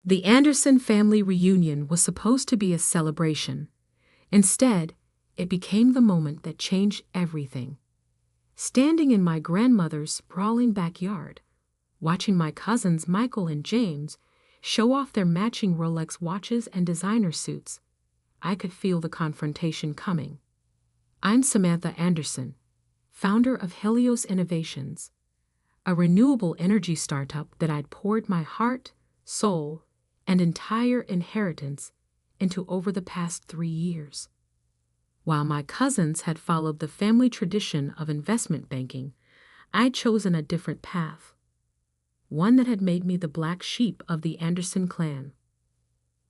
The Anderson family reunion was supposed to be a celebration. Instead, it became the moment that changed everything. Standing in my grandmother's sprawling backyard, watching my cousins Michael and James show off their matching Rolex watches and designer suits, I could feel the confrontation coming. I'm Samantha Anderson, founder of Helios Innovations, a renewable energy startup that I'd poured my heart, soul, and entire inheritance into over the past 3 years. While my cousins had followed the family tradition of investment banking, I'd chosen a different path, one that had made me the black sheep of the Anderson clan.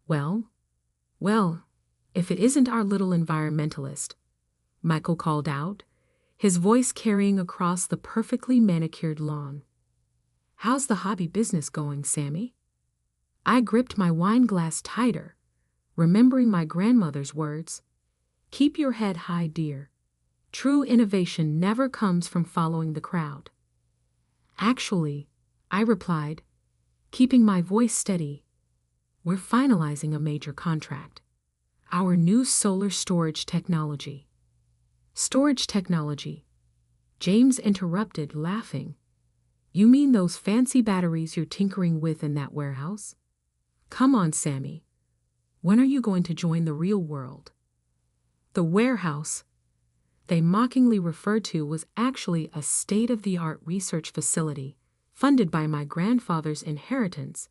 Well, if it isn't our little environmentalist, Michael called out, his voice carrying across the perfectly manicured lawn. How's the hobby business going, Sammy? I gripped my wine glass tighter, remembering my grandmother's words, "Keep your head high, dear. True innovation never comes from following the crowd." Actually, I replied, keeping my voice steady, we're finalizing a major contract. Our new solar storage technology. Storage technology? James interrupted, laughing. You mean those fancy batteries you're tinkering with in that warehouse? Come on, Sammy. When are you going to join the real world? The warehouse they mockingly referred to was actually a state-of-the-art research facility funded by my grandfather's inheritance,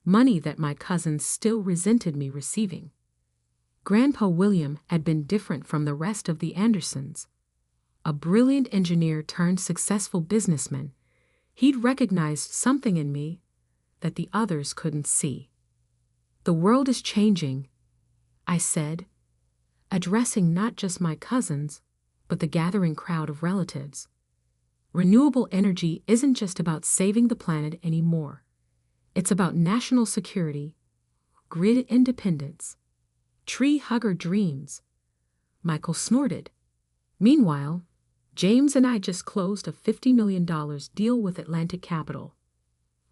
money that my cousins still resented me receiving. Grandpa William had been different from the rest of the Andersons. A brilliant engineer turned successful businessman, he'd recognized something in me that the others couldn't see. The world is changing, I said, addressing not just my cousins, but the gathering crowd of relatives. Renewable energy isn't just about saving the planet anymore. It's about national security, grid independence, tree hugger dreams. Michael snorted. Meanwhile, James and I just closed a $50 million deal with Atlantic Capital.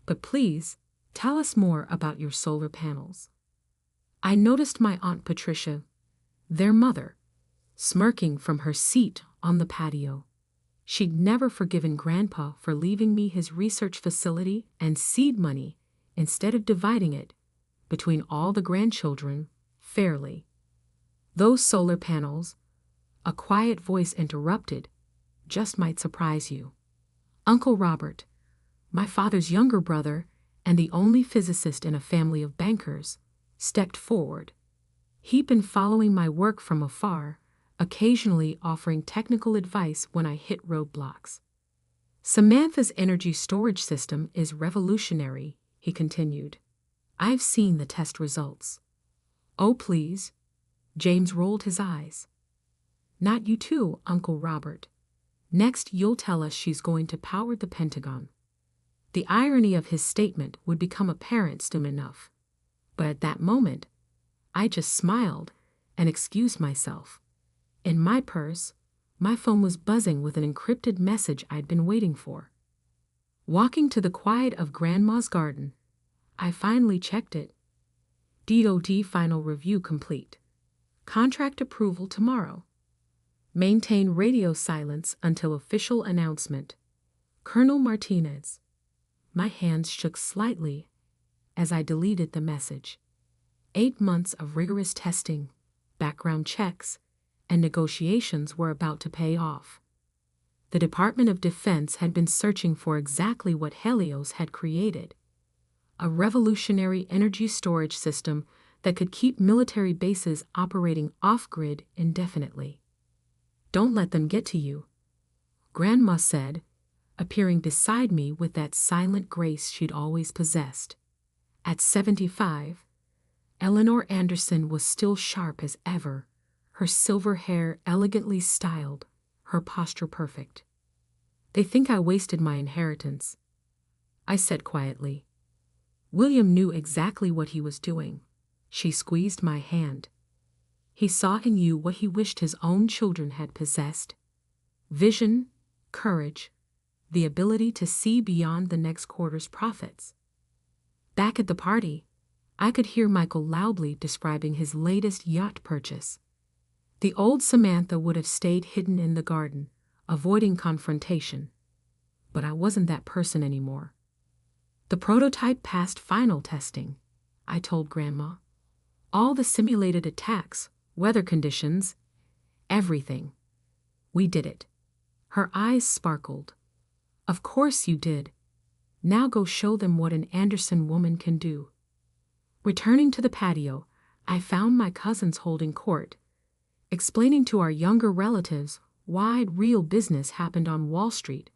But please, tell us more about your solar panels. I noticed my Aunt Patricia, their mother, smirking from her seat on the patio. She'd never forgiven Grandpa for leaving me his research facility and seed money instead of dividing it between all the grandchildren fairly. Those solar panels, a quiet voice interrupted, just might surprise you. Uncle Robert, my father's younger brother and the only physicist in a family of bankers, stepped forward. He'd been following my work from afar, occasionally offering technical advice when I hit roadblocks. Samantha's energy storage system is revolutionary, he continued. I've seen the test results. Oh, please. James rolled his eyes. Not you too, Uncle Robert. Next you'll tell us she's going to power the Pentagon. The irony of his statement would become apparent soon enough. But at that moment, I just smiled and excused myself. In my purse, my phone was buzzing with an encrypted message I'd been waiting for. Walking to the quiet of Grandma's garden, I finally checked it. DOD final review complete. Contract approval tomorrow. Maintain radio silence until official announcement. Colonel Martinez. My hands shook slightly as I deleted the message. 8 months of rigorous testing, background checks, and negotiations were about to pay off. The Department of Defense had been searching for exactly what Helios had created, a revolutionary energy storage system that could keep military bases operating off-grid indefinitely. Don't let them get to you, Grandma said, appearing beside me with that silent grace she'd always possessed. At 75, Eleanor Anderson was still sharp as ever, her silver hair elegantly styled, her posture perfect. They think I wasted my inheritance, I said quietly. William knew exactly what he was doing. She squeezed my hand. He saw in you what he wished his own children had possessed: vision, courage, the ability to see beyond the next quarter's profits. Back at the party, I could hear Michael loudly describing his latest yacht purchase. The old Samantha would have stayed hidden in the garden, avoiding confrontation. But I wasn't that person anymore. The prototype passed final testing, I told Grandma. All the simulated attacks, weather conditions, everything. We did it. Her eyes sparkled. Of course you did. Now go show them what an Anderson woman can do. Returning to the patio, I found my cousins holding court, explaining to our younger relatives why real business happened on Wall Street,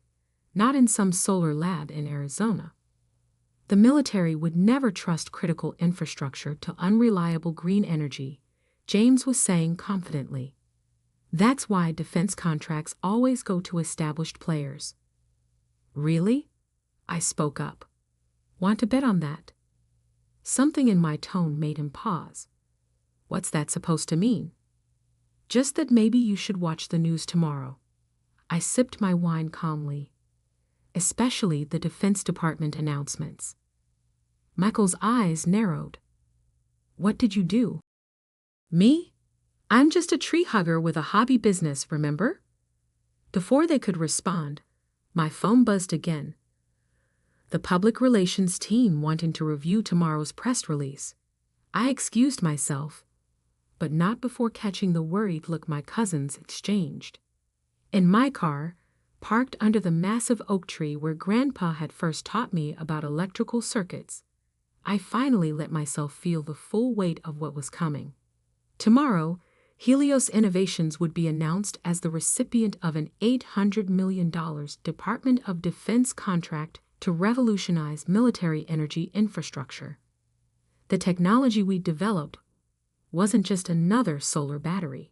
not in some solar lab in Arizona. The military would never trust critical infrastructure to unreliable green energy, James was saying confidently. That's why defense contracts always go to established players. Really? I spoke up. Want to bet on that? Something in my tone made him pause. What's that supposed to mean? Just that maybe you should watch the news tomorrow. I sipped my wine calmly. Especially the Defense Department announcements. Michael's eyes narrowed. What did you do? Me? I'm just a tree hugger with a hobby business, remember? Before they could respond, my phone buzzed again. The public relations team wanting to review tomorrow's press release. I excused myself, but not before catching the worried look my cousins exchanged. In my car, parked under the massive oak tree where Grandpa had first taught me about electrical circuits, I finally let myself feel the full weight of what was coming. Tomorrow, Helios Innovations would be announced as the recipient of an $800 million Department of Defense contract to revolutionize military energy infrastructure. The technology we developed wasn't just another solar battery.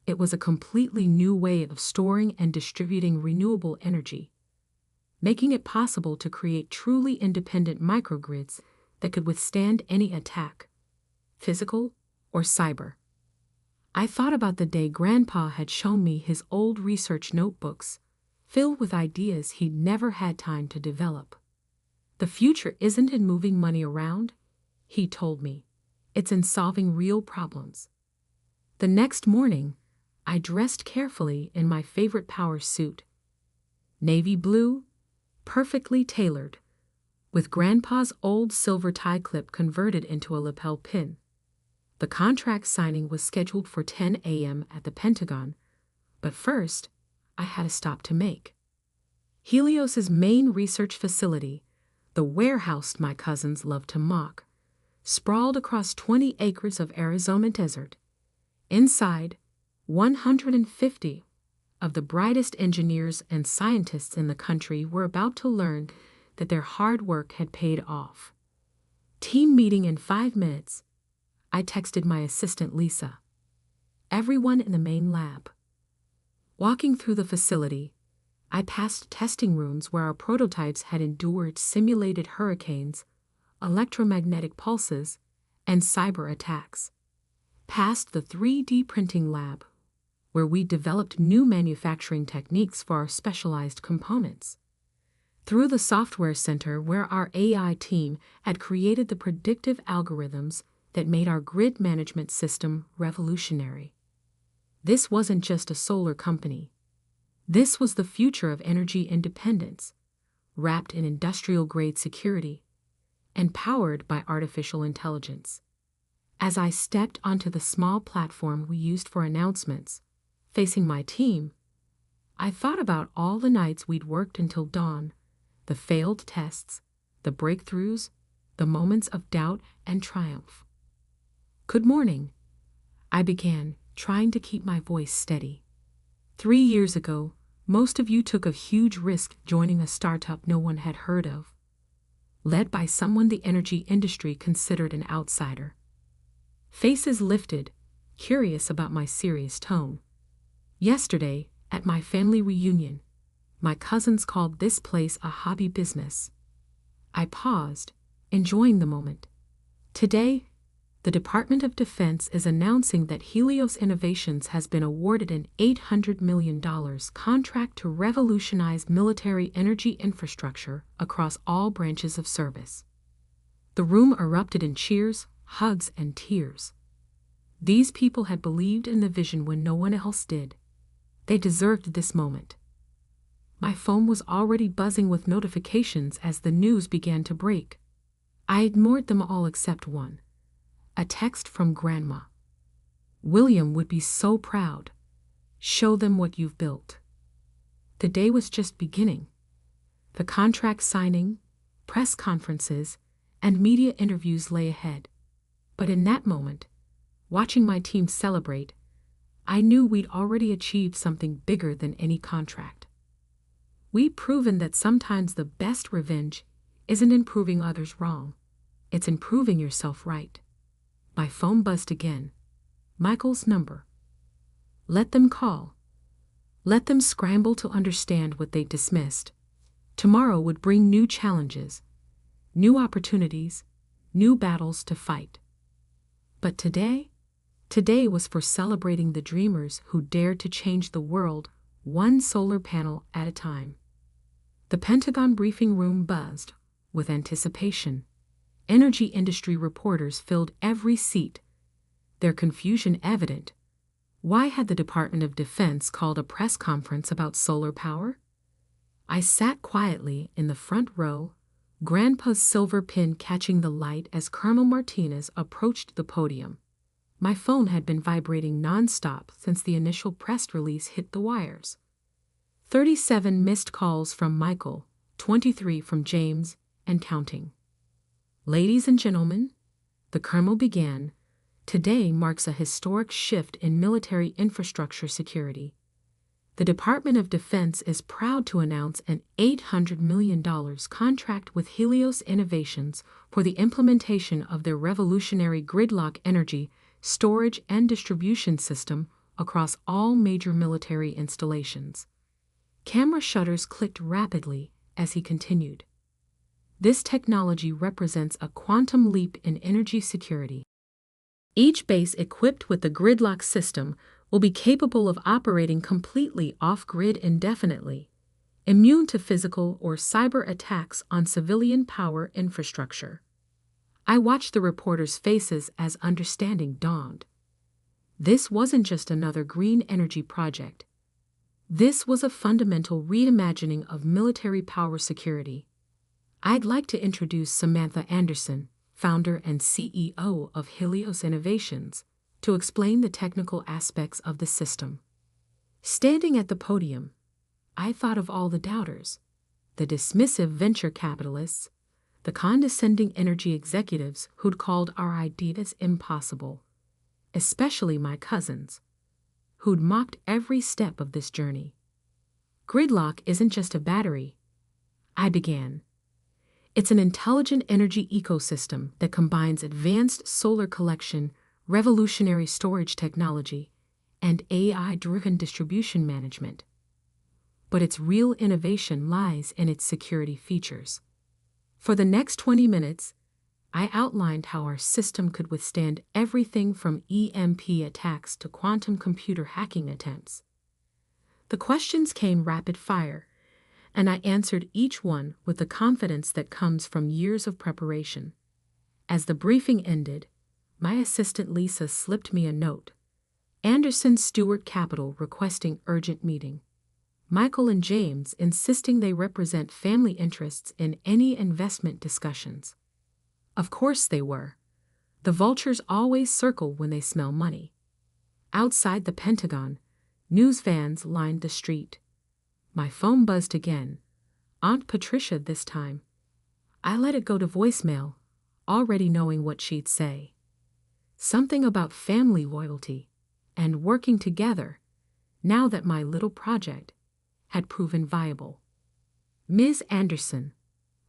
It was a completely new way of storing and distributing renewable energy, making it possible to create truly independent microgrids that could withstand any attack, physical or cyber. I thought about the day Grandpa had shown me his old research notebooks, filled with ideas he'd never had time to develop. The future isn't in moving money around, he told me. It's in solving real problems. The next morning, I dressed carefully in my favorite power suit. Navy blue, perfectly tailored, with Grandpa's old silver tie clip converted into a lapel pin. The contract signing was scheduled for 10 a.m. at the Pentagon, but first, I had a stop to make. Helios's main research facility, the warehouse my cousins loved to mock, sprawled across 20 acres of Arizona desert. Inside, 150 of the brightest engineers and scientists in the country were about to learn that their hard work had paid off. Team meeting in 5 minutes, I texted my assistant Lisa. Everyone in the main lab. Walking through the facility, I passed testing rooms where our prototypes had endured simulated hurricanes, electromagnetic pulses, and cyber attacks. Past the 3D printing lab, where we developed new manufacturing techniques for our specialized components. Through the software center where our AI team had created the predictive algorithms that made our grid management system revolutionary. This wasn't just a solar company. This was the future of energy independence, wrapped in industrial-grade security, and powered by artificial intelligence. As I stepped onto the small platform we used for announcements, facing my team, I thought about all the nights we'd worked until dawn, the failed tests, the breakthroughs, the moments of doubt and triumph. Good morning, I began, trying to keep my voice steady. 3 years ago, most of you took a huge risk joining a startup no one had heard of, led by someone the energy industry considered an outsider. Faces lifted, curious about my serious tone. Yesterday, at my family reunion, my cousins called this place a hobby business. I paused, enjoying the moment. Today, the Department of Defense is announcing that Helios Innovations has been awarded an $800 million contract to revolutionize military energy infrastructure across all branches of service. The The room erupted in cheers, hugs, and tears. These people had believed in the vision when no one else did. They deserved this moment. My phone was already buzzing with notifications as the news began to break. I ignored them all except one. A text from Grandma. "William would be so proud. Show them what you've built." The day was just beginning. The contract signing, press conferences, and media interviews lay ahead. But in that moment, watching my team celebrate, I knew we'd already achieved something bigger than any contract. We'd proven that sometimes the best revenge isn't in proving others wrong. It's in proving yourself right. My phone buzzed again. Michael's number. Let them call. Let them scramble to understand what they dismissed. Tomorrow would bring new challenges, new opportunities, new battles to fight. But today was for celebrating the dreamers who dared to change the world one solar panel at a time. The Pentagon briefing room buzzed with anticipation. Energy industry reporters filled every seat, their confusion evident. Why had the Department of Defense called a press conference about solar power? I sat quietly in the front row, Grandpa's silver pin catching the light as Colonel Martinez approached the podium. My phone had been vibrating nonstop since the initial press release hit the wires. 37 missed calls from Michael, 23 from James, and counting. "Ladies and gentlemen," the Colonel began, "today marks a historic shift in military infrastructure security. The Department of Defense is proud to announce an $800 million contract with Helios Innovations for the implementation of their revolutionary gridlock energy storage and distribution system across all major military installations." Camera shutters clicked rapidly as he continued. "This technology represents a quantum leap in energy security. Each base equipped with the gridlock system will be capable of operating completely off-grid indefinitely, immune to physical or cyber attacks on civilian power infrastructure." I watched the reporters' faces as understanding dawned. This wasn't just another green energy project. This was a fundamental reimagining of military power security. I'd like to introduce Samantha Anderson, founder and CEO of Helios Innovations, to explain the technical aspects of the system. Standing at the podium, I thought of all the doubters, the dismissive venture capitalists, the condescending energy executives who'd called our ideas impossible, especially my cousins, who'd mocked every step of this journey. "Gridlock isn't just a battery," I began. "It's an intelligent energy ecosystem that combines advanced solar collection, revolutionary storage technology, and AI-driven distribution management. But its real innovation lies in its security features." For the next 20 minutes, I outlined how our system could withstand everything from EMP attacks to quantum computer hacking attempts. The questions came rapid fire, and I answered each one with the confidence that comes from years of preparation. As the briefing ended, my assistant Lisa slipped me a note. "Anderson Stewart Capital requesting urgent meeting. Michael and James insisting they represent family interests in any investment discussions." Of course they were. The vultures always circle when they smell money. Outside the Pentagon, news vans lined the street. My phone buzzed again. Aunt Patricia this time. I let it go to voicemail, already knowing what she'd say. Something about family loyalty and working together, now that my little project had proven viable. "Ms. Anderson,"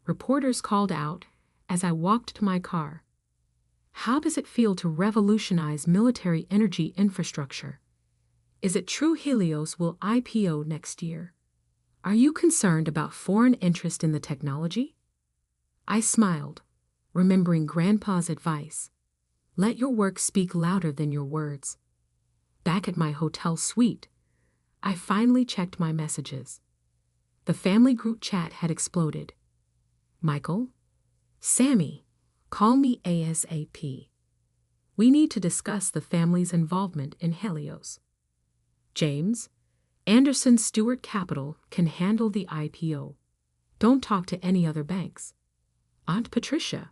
reporters called out as I walked to my car, "how does it feel to revolutionize military energy infrastructure? Is it true Helios will IPO next year? Are you concerned about foreign interest in the technology?" I smiled, remembering Grandpa's advice. Let your work speak louder than your words. Back at my hotel suite, I finally checked my messages. The family group chat had exploded. "Michael, Sammy, Call me ASAP. We need to discuss the family's involvement in Helios. James, Anderson Stewart Capital can handle the IPO. Don't talk to any other banks. Aunt Patricia,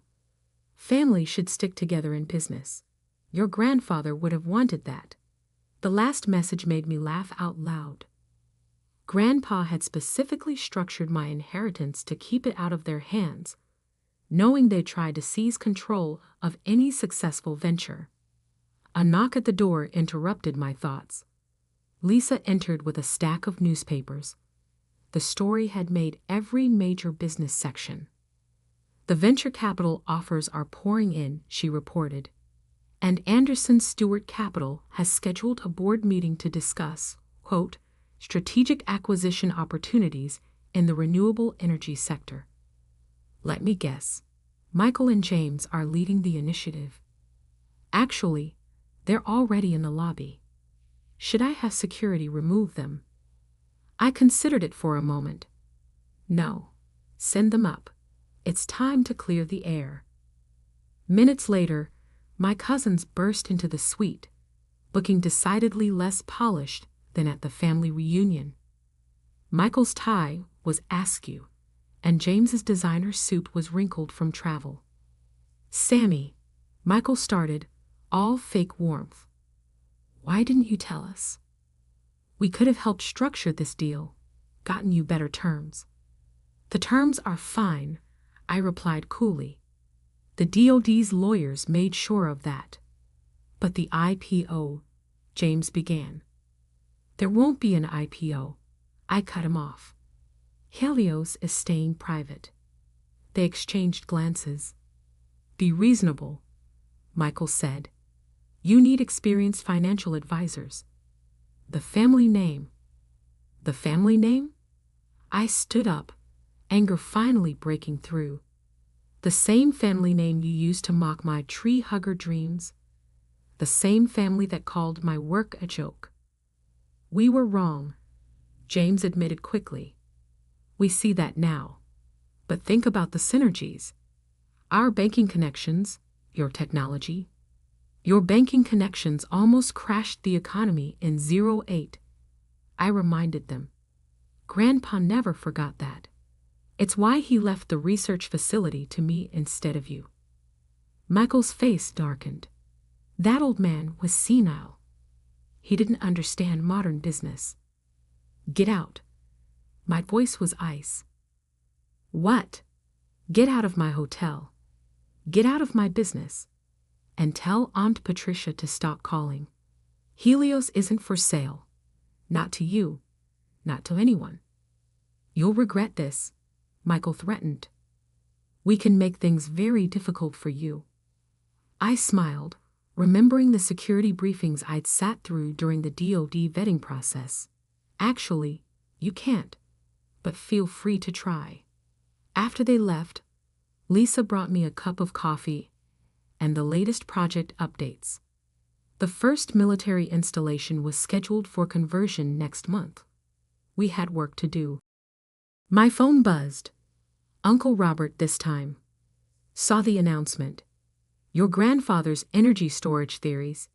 family should stick together in business. Your grandfather would have wanted that. The last message made me laugh out loud. Grandpa had specifically structured my inheritance to keep it out of their hands, knowing they tried to seize control of any successful venture. A knock at the door interrupted my thoughts. Lisa entered with a stack of newspapers. The story had made every major business section. The venture capital offers are pouring in, she reported, and Anderson Stewart Capital has scheduled a board meeting to discuss, quote, strategic acquisition opportunities in the renewable energy sector. Let me guess. Michael and James are leading the initiative. Actually, they're already in the lobby. Should I have security remove them? I considered it for a moment. No. Send them up. It's time to clear the air. Minutes later, my cousins burst into the suite, looking decidedly less polished than at the family reunion. Michael's tie was askew, and James's designer suit was wrinkled from travel. Sammy, Michael started, all fake warmth. Why didn't you tell us? We could have helped structure this deal, gotten you better terms. The terms are fine, I replied coolly. The DOD's lawyers made sure of that. But the IPO, James began. There won't be an IPO. I cut him off. Helios is staying private. They exchanged glances. Be reasonable, Michael said. You need experienced financial advisors. The family name. The family name? I stood up, anger finally breaking through. The same family name you used to mock my tree hugger dreams. The same family that called my work a joke. We were wrong, James admitted quickly. We see that now. But think about the synergies. Our banking connections, your technology. Your banking connections almost crashed the economy in 08. I reminded them. Grandpa never forgot that. It's why he left the research facility to me instead of you. Michael's face darkened. That old man was senile. He didn't understand modern business. Get out. My voice was ice. What? Get out of my hotel. Get out of my business. And tell Aunt Patricia to stop calling. Helios isn't for sale. Not to you. Not to anyone. You'll regret this, Michael threatened. We can make things very difficult for you. I smiled, remembering the security briefings I'd sat through during the DOD vetting process. Actually, you can't, but feel free to try. After they left, Lisa brought me a cup of coffee and the latest project updates. The first military installation was scheduled for conversion next month. We had work to do. My phone buzzed. Uncle Robert this time. Saw the announcement. Your grandfather's energy storage theories.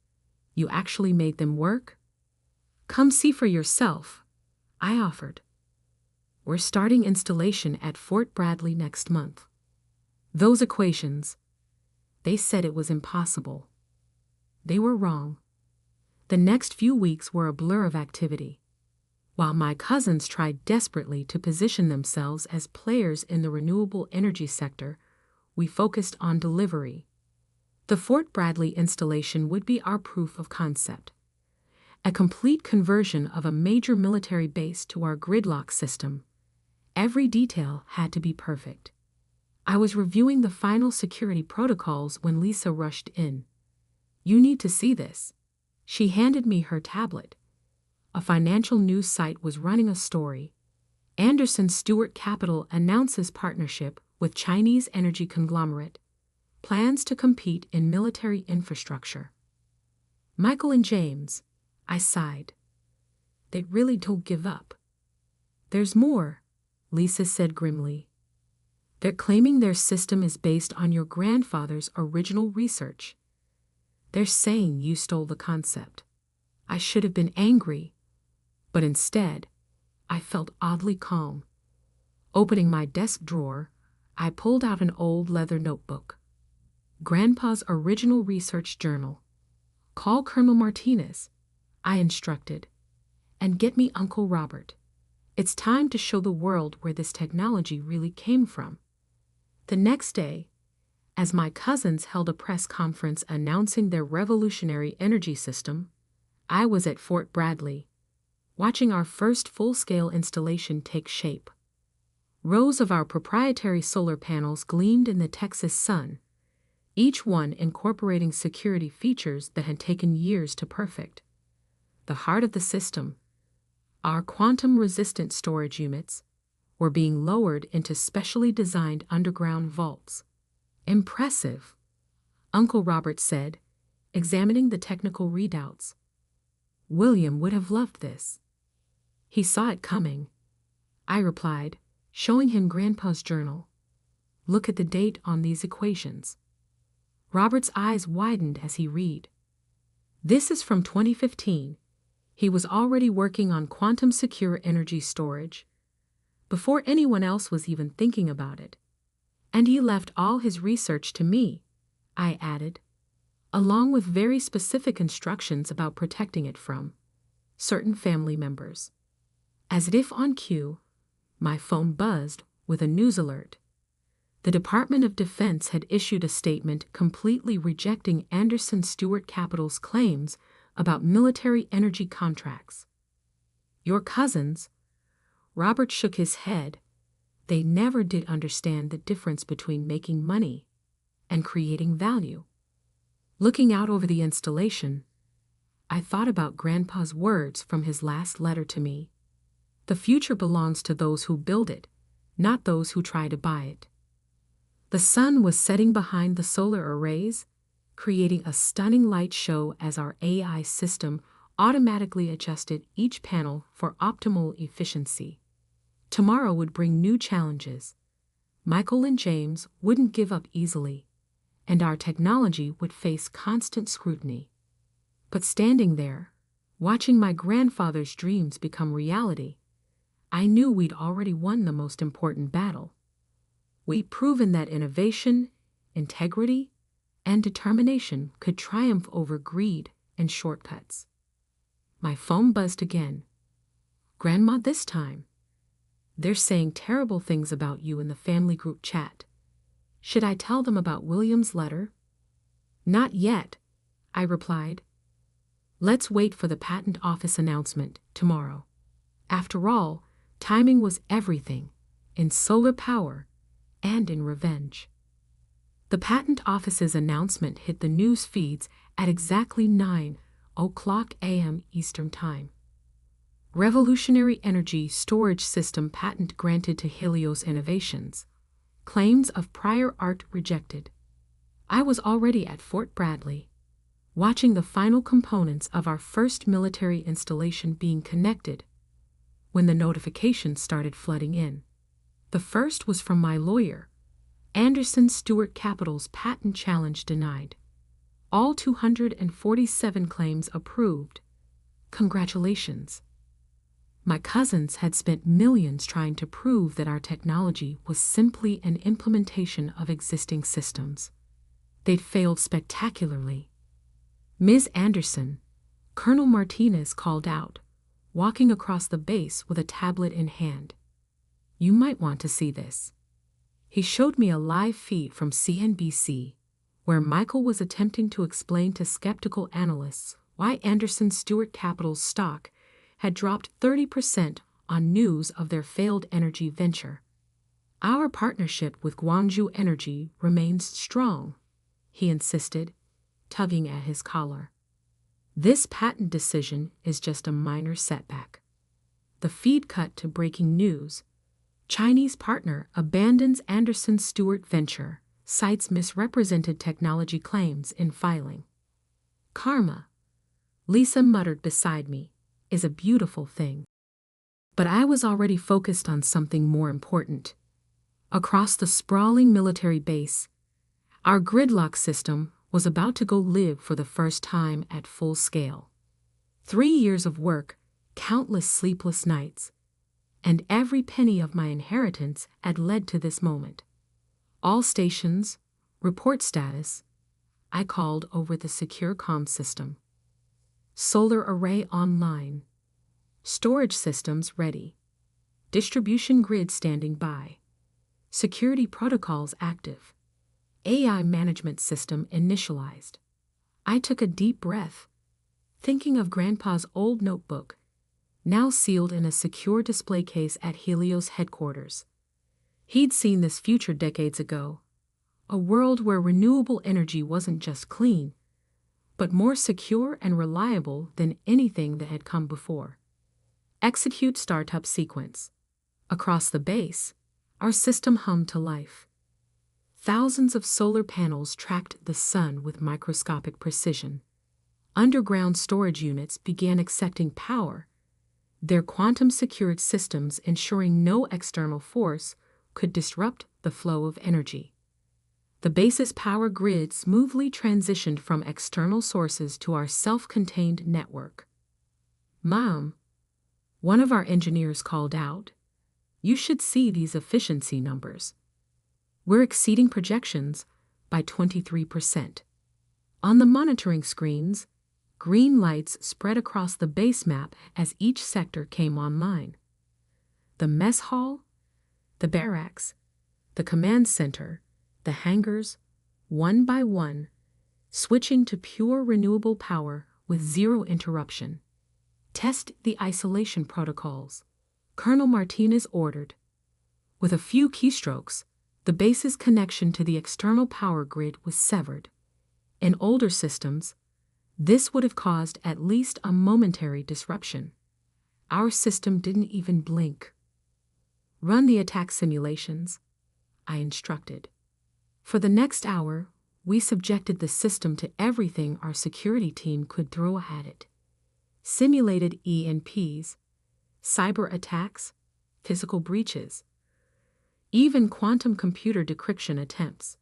You actually made them work? Come see for yourself, I offered. We're starting installation at Fort Bradley next month. Those equations, they said it was impossible. They were wrong. The next few weeks were a blur of activity. While my cousins tried desperately to position themselves as players in the renewable energy sector, we focused on delivery. The Fort Bradley installation would be our proof of concept. A complete conversion of a major military base to our gridlock system. Every detail had to be perfect. I was reviewing the final security protocols when Lisa rushed in. You need to see this. She handed me her tablet. A financial news site was running a story. Anderson Stewart Capital announces partnership with Chinese energy conglomerate. Plans to compete in military infrastructure. Michael and James, I sighed. They really don't give up. There's more, Lisa said grimly. They're claiming their system is based on your grandfather's original research. They're saying you stole the concept. I should have been angry, but instead, I felt oddly calm. Opening my desk drawer, I pulled out an old leather notebook. Grandpa's original research journal. Call Colonel Martinez, I instructed, and get me Uncle Robert. It's time to show the world where this technology really came from. The next day, as my cousins held a press conference announcing their revolutionary energy system, I was at Fort Bradley, watching our first full-scale installation take shape. Rows of our proprietary solar panels gleamed in the Texas sun, each one incorporating security features that had taken years to perfect. The heart of the system, our quantum-resistant storage units, were being lowered into specially designed underground vaults. Impressive, Uncle Robert said, examining the technical readouts. William would have loved this. He saw it coming, I replied, showing him Grandpa's journal. Look at the date on these equations. Robert's eyes widened as he read. This is from 2015. He was already working on quantum-secure energy storage, before anyone else was even thinking about it. And he left all his research to me, I added, along with very specific instructions about protecting it from certain family members. As if on cue, my phone buzzed with a news alert. The Department of Defense had issued a statement completely rejecting Anderson Stewart Capital's claims about military energy contracts. Your cousins, Robert shook his head, they never did understand the difference between making money and creating value. Looking out over the installation, I thought about Grandpa's words from his last letter to me. The future belongs to those who build it, not those who try to buy it. The sun was setting behind the solar arrays, creating a stunning light show as our AI system automatically adjusted each panel for optimal efficiency. Tomorrow would bring new challenges. Michael and James wouldn't give up easily, and our technology would face constant scrutiny. But standing there, watching my grandfather's dreams become reality, I knew we'd already won the most important battle. We'd proven that innovation, integrity, and determination could triumph over greed and shortcuts. My phone buzzed again. Grandma, this time. They're saying terrible things about you in the family group chat. Should I tell them about William's letter? Not yet, I replied. Let's wait for the patent office announcement tomorrow. After all, timing was everything, in solar power and in revenge. The patent office's announcement hit the news feeds at exactly 9:00 a.m. Eastern Time. Revolutionary energy storage system patent granted to Helios Innovations. Claims of prior art rejected. I was already at Fort Bradley, watching the final components of our first military installation being connected, when the notifications started flooding in. The first was from my lawyer. Anderson Stewart Capital's patent challenge denied. All 247 claims approved. Congratulations. My cousins had spent millions trying to prove that our technology was simply an implementation of existing systems. They'd failed spectacularly. Ms. Anderson, Colonel Martinez called out, walking across the base with a tablet in hand. You might want to see this. He showed me a live feed from CNBC, where Michael was attempting to explain to skeptical analysts why Anderson Stewart Capital's stock had dropped 30% on news of their failed energy venture. Our partnership with Guangzhou Energy remains strong, he insisted, tugging at his collar. This patent decision is just a minor setback. The feed cut to breaking news. Chinese partner abandons Anderson Stewart venture, cites misrepresented technology claims in filing. Karma, Lisa muttered beside me, is a beautiful thing. But I was already focused on something more important. Across the sprawling military base, our gridlock system was about to go live for the first time at full scale. 3 years of work, countless sleepless nights, and every penny of my inheritance had led to this moment. All stations, report status. I called over the secure comm system. Solar array online. Storage systems ready. Distribution grid standing by. Security protocols active. AI management system initialized. I took a deep breath, thinking of Grandpa's old notebook, now sealed in a secure display case at Helios headquarters. He'd seen this future decades ago, a world where renewable energy wasn't just clean, but more secure and reliable than anything that had come before. Execute startup sequence. Across the base, our system hummed to life. Thousands of solar panels tracked the sun with microscopic precision. Underground storage units began accepting power, their quantum-secured systems ensuring no external force could disrupt the flow of energy. The base's power grid smoothly transitioned from external sources to our self-contained network. "Mom," one of our engineers called out, "you should see these efficiency numbers. We're exceeding projections by 23%. On the monitoring screens, green lights spread across the base map as each sector came online. The mess hall, the barracks, the command center, the hangars, one by one, switching to pure renewable power with zero interruption. Test the isolation protocols," Colonel Martinez ordered. With a few keystrokes, the base's connection to the external power grid was severed. In older systems, this would have caused at least a momentary disruption. Our system didn't even blink. "Run the attack simulations," I instructed. For the next hour, we subjected the system to everything our security team could throw at it. Simulated EMPs, cyber attacks, physical breaches, even quantum computer decryption attempts.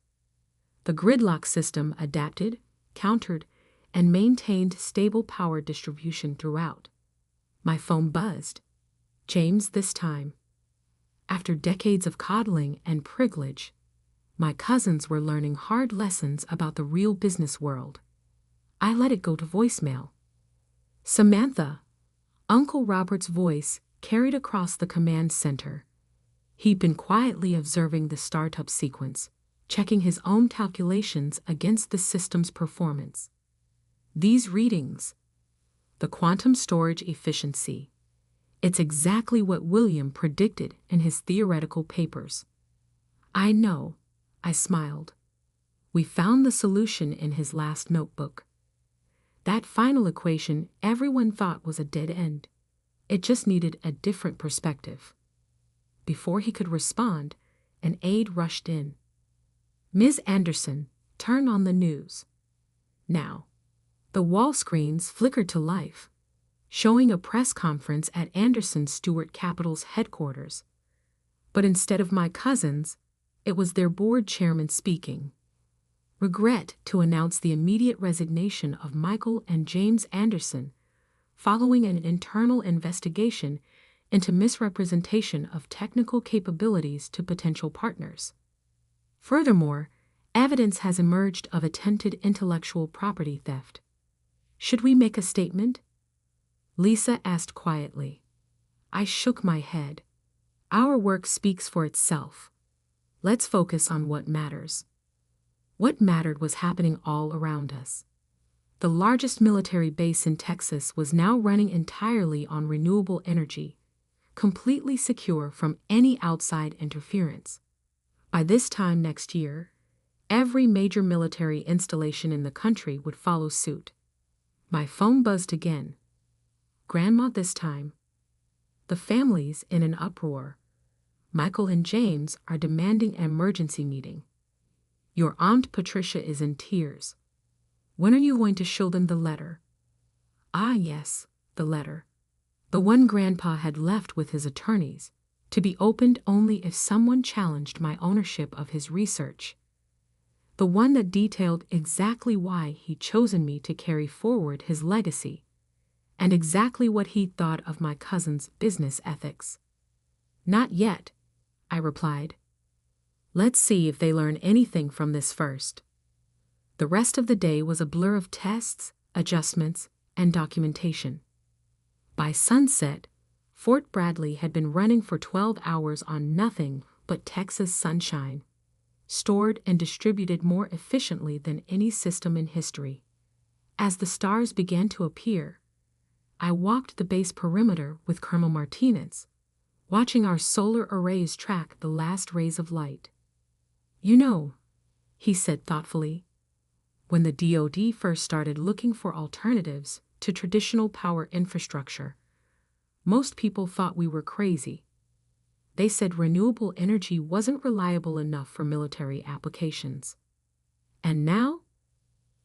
The gridlock system adapted, countered, and maintained stable power distribution throughout. My phone buzzed. James this time. After decades of coddling and privilege, my cousins were learning hard lessons about the real business world. I let it go to voicemail. "Samantha," Uncle Robert's voice carried across the command center. He'd been quietly observing the startup sequence, checking his own calculations against the system's performance. "These readings, the quantum storage efficiency, it's exactly what William predicted in his theoretical papers." "I know," I smiled. "We found the solution in his last notebook. That final equation everyone thought was a dead end. It just needed a different perspective." Before he could respond, an aide rushed in. "Ms. Anderson, turn on the news." Now, the wall screens flickered to life, showing a press conference at Anderson Stewart Capital's headquarters. But instead of my cousins, it was their board chairman speaking. "Regret to announce the immediate resignation of Michael and James Anderson following an internal investigation into misrepresentation of technical capabilities to potential partners. Furthermore, evidence has emerged of attempted intellectual property theft. Should we make a statement?" Lisa asked quietly. I shook my head. "Our work speaks for itself. Let's focus on what matters." What mattered was happening all around us. The largest military base in Texas was now running entirely on renewable energy, completely secure from any outside interference. By this time next year, every major military installation in the country would follow suit. My phone buzzed again. Grandma this time. "The family's in an uproar. Michael and James are demanding an emergency meeting. Your Aunt Patricia is in tears. When are you going to show them the letter?" "Ah, yes, the letter. The one Grandpa had left with his attorneys, to be opened only if someone challenged my ownership of his research. The one that detailed exactly why he'd chosen me to carry forward his legacy, and exactly what he'd thought of my cousin's business ethics. Not yet, I replied. Let's see if they learn anything from this first. The rest of the day was a blur of tests, adjustments, and documentation. By sunset, Fort Bradley had been running for 12 hours on nothing but Texas sunshine, stored and distributed more efficiently than any system in history. As the stars began to appear, I walked the base perimeter with Colonel Martinez, watching our solar arrays track the last rays of light. You know, he said thoughtfully, when the DoD first started looking for alternatives to traditional power infrastructure, most people thought we were crazy. They said renewable energy wasn't reliable enough for military applications. And now?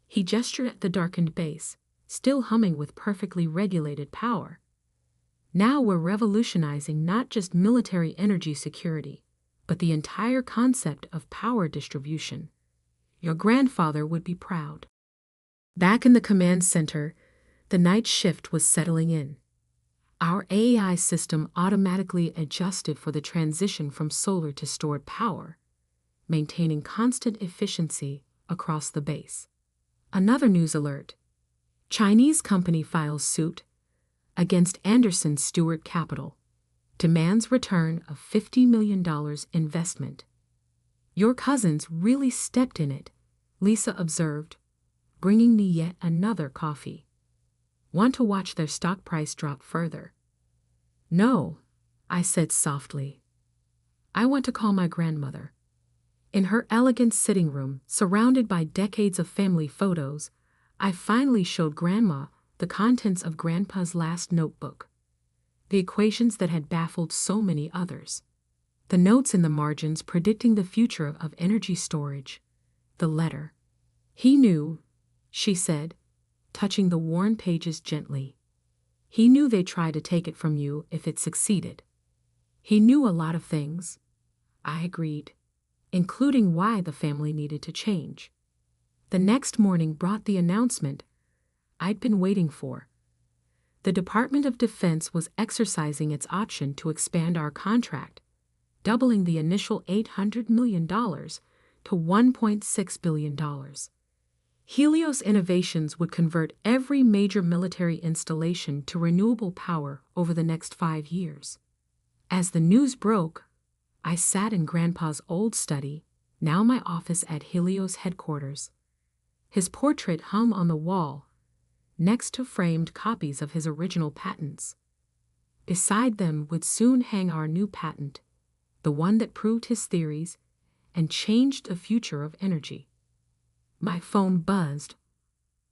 He gestured at the darkened base, still humming with perfectly regulated power. Now we're revolutionizing not just military energy security, but the entire concept of power distribution. Your grandfather would be proud. Back in the command center, the night shift was settling in. Our AI system automatically adjusted for the transition from solar to stored power, maintaining constant efficiency across the base. Another news alert. Chinese company files suit against Anderson Stewart Capital, demands return of $50 million investment. Your cousins really stepped in it, Lisa observed, bringing me yet another coffee. Want to watch their stock price drop further? No, I said softly. I want to call my grandmother. In her elegant sitting room, surrounded by decades of family photos, I finally showed Grandma the contents of Grandpa's last notebook. The equations that had baffled so many others. The notes in the margins predicting the future of energy storage. The letter. He knew, she said, touching the worn pages gently. He knew they'd try to take it from you if it succeeded. He knew a lot of things, I agreed, including why the family needed to change. The next morning brought the announcement I'd been waiting for. The Department of Defense was exercising its option to expand our contract, doubling the initial $800 million to $1.6 billion. Helios Innovations would convert every major military installation to renewable power over the next 5 years. As the news broke, I sat in Grandpa's old study, now my office at Helios headquarters. His portrait hung on the wall, next to framed copies of his original patents. Beside them would soon hang our new patent, the one that proved his theories and changed the future of energy. My phone buzzed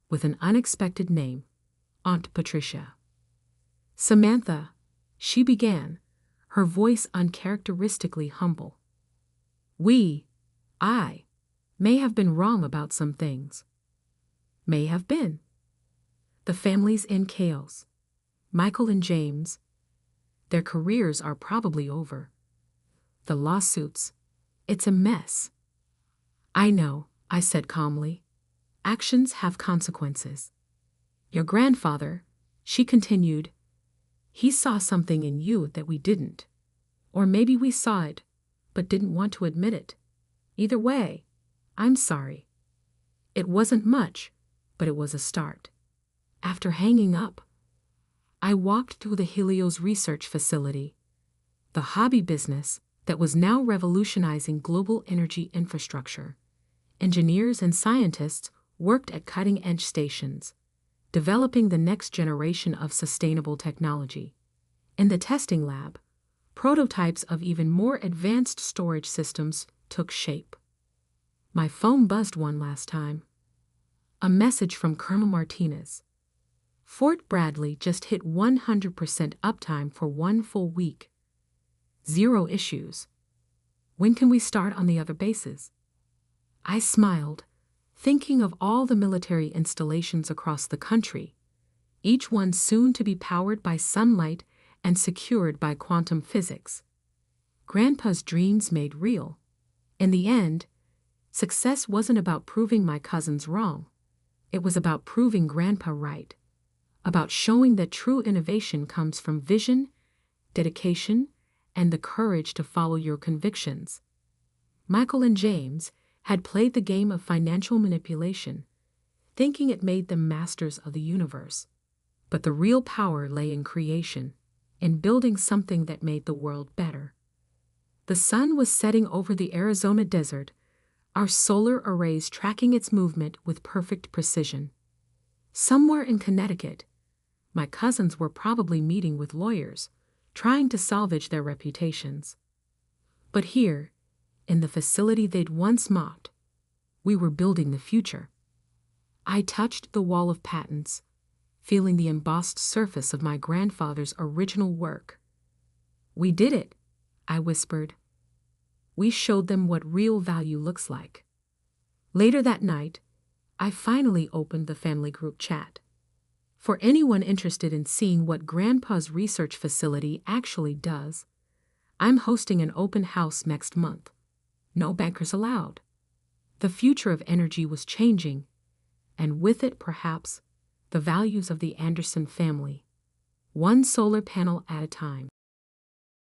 with an unexpected name, Aunt Patricia. Samantha, she began, her voice uncharacteristically humble. I, may have been wrong about some things. May have been. The family's in chaos. Michael and James, their careers are probably over. The lawsuits, it's a mess. I know, I said calmly. Actions have consequences. Your grandfather, she continued, he saw something in you that we didn't. Or maybe we saw it, but didn't want to admit it. Either way, I'm sorry. It wasn't much, but it was a start. After hanging up, I walked through the Helios research facility, the hobby business that was now revolutionizing global energy infrastructure. Engineers and scientists worked at cutting-edge stations, developing the next generation of sustainable technology. In the testing lab, prototypes of even more advanced storage systems took shape. My phone buzzed one last time. A message from Colonel Martinez. Fort Bradley just hit 100% uptime for 1 full week. 0 issues. When can we start on the other bases? I smiled, thinking of all the military installations across the country, each one soon to be powered by sunlight and secured by quantum physics. Grandpa's dreams made real. In the end, success wasn't about proving my cousins wrong. It was about proving Grandpa right, about showing that true innovation comes from vision, dedication, and the courage to follow your convictions. Michael and James had played the game of financial manipulation, thinking it made them masters of the universe. But the real power lay in creation, in building something that made the world better. The sun was setting over the Arizona desert, our solar arrays tracking its movement with perfect precision. Somewhere in Connecticut, my cousins were probably meeting with lawyers, trying to salvage their reputations. But here, in the facility they'd once mocked, we were building the future. I touched the wall of patents, feeling the embossed surface of my grandfather's original work. "We did it," I whispered. "We showed them what real value looks like." Later that night, I finally opened the family group chat. For anyone interested in seeing what Grandpa's research facility actually does, I'm hosting an open house next month. No bankers allowed. The future of energy was changing, and with it, perhaps, the values of the Anderson family, one solar panel at a time.